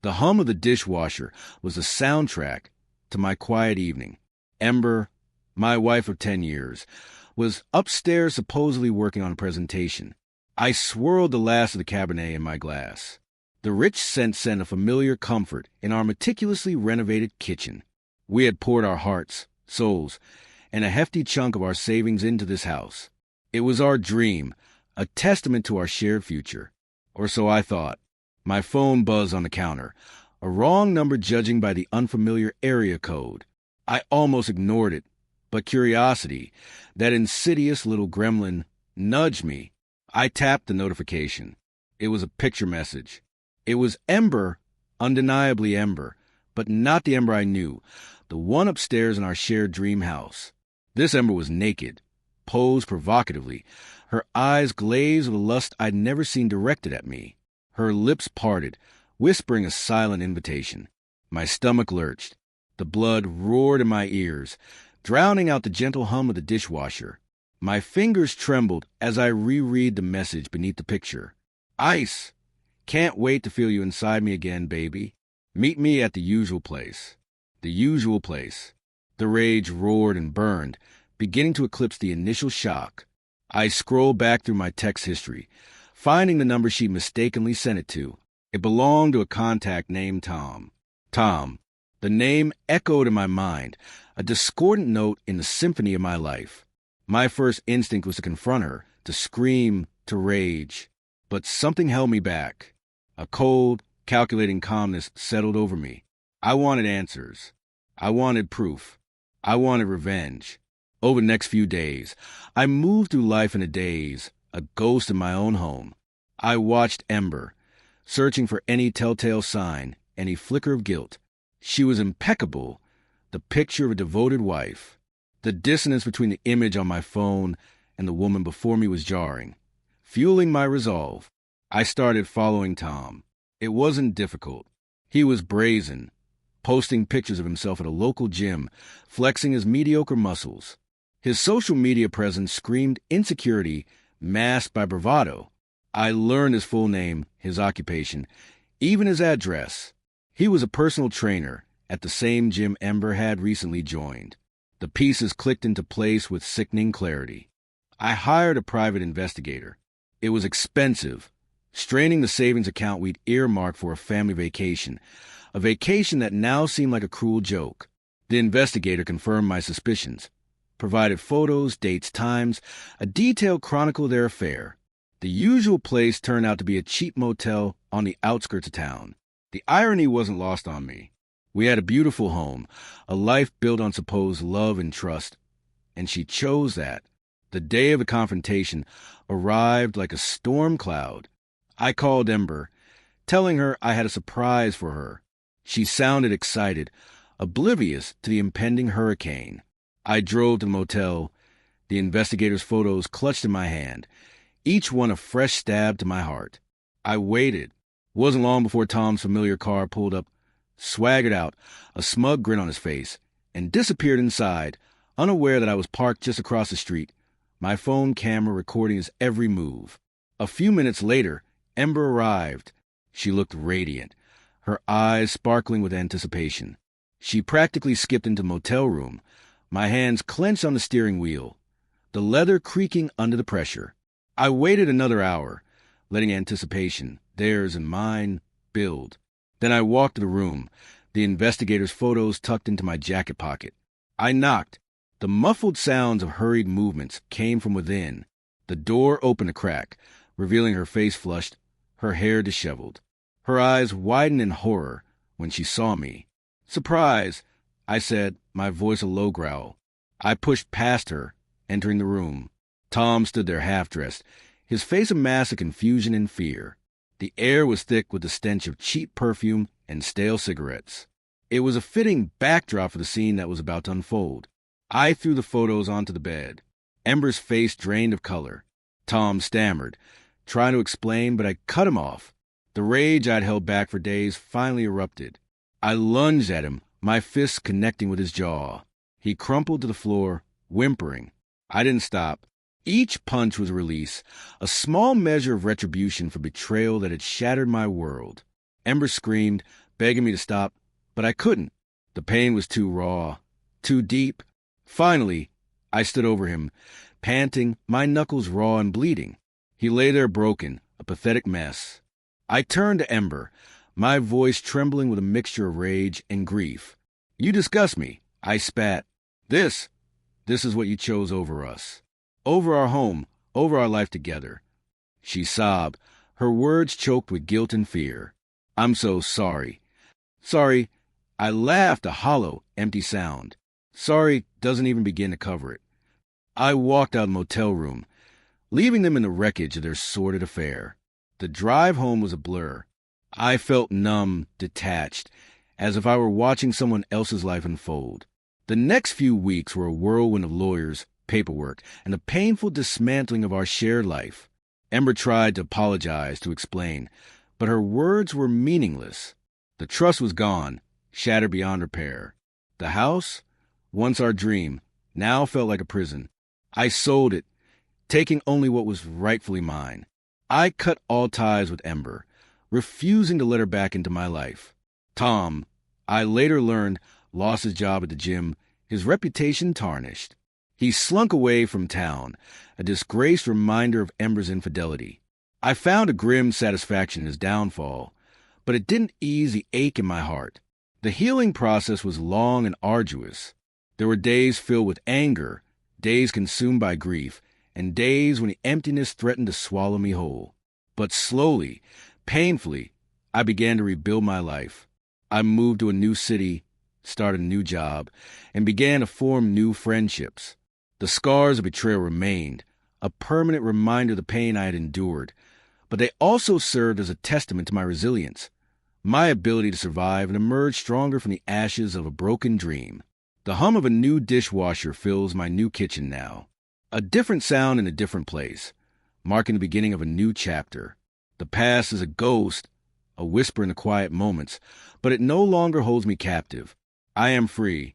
The hum of the dishwasher was the soundtrack to my quiet evening. Ember, my wife of 10 years, was upstairs supposedly working on a presentation. I swirled the last of the Cabernet in my glass. The rich scent sent a familiar comfort in our meticulously renovated kitchen. We had poured our hearts, souls, and a hefty chunk of our savings into this house. It was our dream, a testament to our shared future. Or so I thought. My phone buzzed on the counter, a wrong number judging by the unfamiliar area code. I almost ignored it, but curiosity, that insidious little gremlin, nudged me. I tapped the notification. It was a picture message. It was Ember, undeniably Ember, but not the Ember I knew, the one upstairs in our shared dream house. This Ember was naked, posed provocatively, her eyes glazed with a lust I'd never seen directed at me. Her lips parted, whispering a silent invitation. My stomach lurched. The blood roared in my ears, drowning out the gentle hum of the dishwasher. My fingers trembled as I reread the message beneath the picture. Ice! Can't wait to feel you inside me again, baby. Meet me at the usual place. The usual place. The rage roared and burned, beginning to eclipse the initial shock. I scrolled back through my text history, finding the number she mistakenly sent it to. It belonged to a contact named Tom. Tom. The name echoed in my mind, a discordant note in the symphony of my life. My first instinct was to confront her, to scream, to rage. But something held me back. A cold, calculating calmness settled over me. I wanted answers. I wanted proof. I wanted revenge. Over the next few days, I moved through life in a daze, a ghost in my own home. I watched Ember, searching for any telltale sign, any flicker of guilt. She was impeccable, the picture of a devoted wife. The dissonance between the image on my phone and the woman before me was jarring. Fueling my resolve, I started following Tom. It wasn't difficult. He was brazen, posting pictures of himself at a local gym, flexing his mediocre muscles. His social media presence screamed insecurity, masked by bravado. I learned his full name, his occupation, even his address. He was a personal trainer at the same gym Ember had recently joined. The pieces clicked into place with sickening clarity. I hired a private investigator. It was expensive, straining the savings account we'd earmarked for a family vacation, a vacation that now seemed like a cruel joke. The investigator confirmed my suspicions, provided photos, dates, times, a detailed chronicle of their affair. The usual place turned out to be a cheap motel on the outskirts of town. The irony wasn't lost on me. We had a beautiful home, a life built on supposed love and trust, and she chose that. The day of the confrontation arrived like a storm cloud. I called Ember, telling her I had a surprise for her. She sounded excited, oblivious to the impending hurricane. I drove to the motel, the investigator's photos clutched in my hand, each one a fresh stab to my heart. I waited. Wasn't long before Tom's familiar car pulled up, swaggered out, a smug grin on his face, and disappeared inside, unaware that I was parked just across the street, my phone camera recording his every move. A few minutes later, Ember arrived. She looked radiant, her eyes sparkling with anticipation. She practically skipped into the motel room, my hands clenched on the steering wheel, the leather creaking under the pressure. I waited another hour, letting anticipation, theirs and mine, build. Then I walked to the room, the investigator's photos tucked into my jacket pocket. I knocked. The muffled sounds of hurried movements came from within. The door opened a crack, revealing her face flushed, her hair disheveled. Her eyes widened in horror when she saw me. "Surprise," I said, my voice a low growl. I pushed past her, entering the room. Tom stood there half-dressed, his face a mask of confusion and fear. The air was thick with the stench of cheap perfume and stale cigarettes. It was a fitting backdrop for the scene that was about to unfold. I threw the photos onto the bed. Ember's face drained of color. Tom stammered, trying to explain, but I cut him off. The rage I'd held back for days finally erupted. I lunged at him, my fists connecting with his jaw. He crumpled to the floor, whimpering. I didn't stop. Each punch was a release, a small measure of retribution for betrayal that had shattered my world. Ember screamed, begging me to stop, but I couldn't. The pain was too raw, too deep. Finally, I stood over him, panting, my knuckles raw and bleeding. He lay there broken, a pathetic mess. I turned to Ember, my voice trembling with a mixture of rage and grief. "You disgust me," I spat. This is what you chose over us. Over our home, over our life together." She sobbed, her words choked with guilt and fear. "I'm so sorry." Sorry, I laughed, a hollow, empty sound. Sorry doesn't even begin to cover it. I walked out of the motel room, leaving them in the wreckage of their sordid affair. The drive home was a blur. I felt numb, detached, as if I were watching someone else's life unfold. The next few weeks were a whirlwind of lawyers, paperwork, and the painful dismantling of our shared life. Ember tried to apologize, to explain, but her words were meaningless. The trust was gone, shattered beyond repair. The house, once our dream, now felt like a prison. I sold it, taking only what was rightfully mine. I cut all ties with Ember, refusing to let her back into my life. Tom, I later learned, lost his job at the gym, his reputation tarnished. He slunk away from town, a disgraced reminder of Ember's infidelity. I found a grim satisfaction in his downfall, but it didn't ease the ache in my heart. The healing process was long and arduous. There were days filled with anger, days consumed by grief, and days when the emptiness threatened to swallow me whole. But slowly, painfully, I began to rebuild my life. I moved to a new city, started a new job, and began to form new friendships. The scars of betrayal remained, a permanent reminder of the pain I had endured, but they also served as a testament to my resilience, my ability to survive and emerge stronger from the ashes of a broken dream. The hum of a new dishwasher fills my new kitchen now, a different sound in a different place, marking the beginning of a new chapter. The past is a ghost, a whisper in the quiet moments, but it no longer holds me captive. I am free,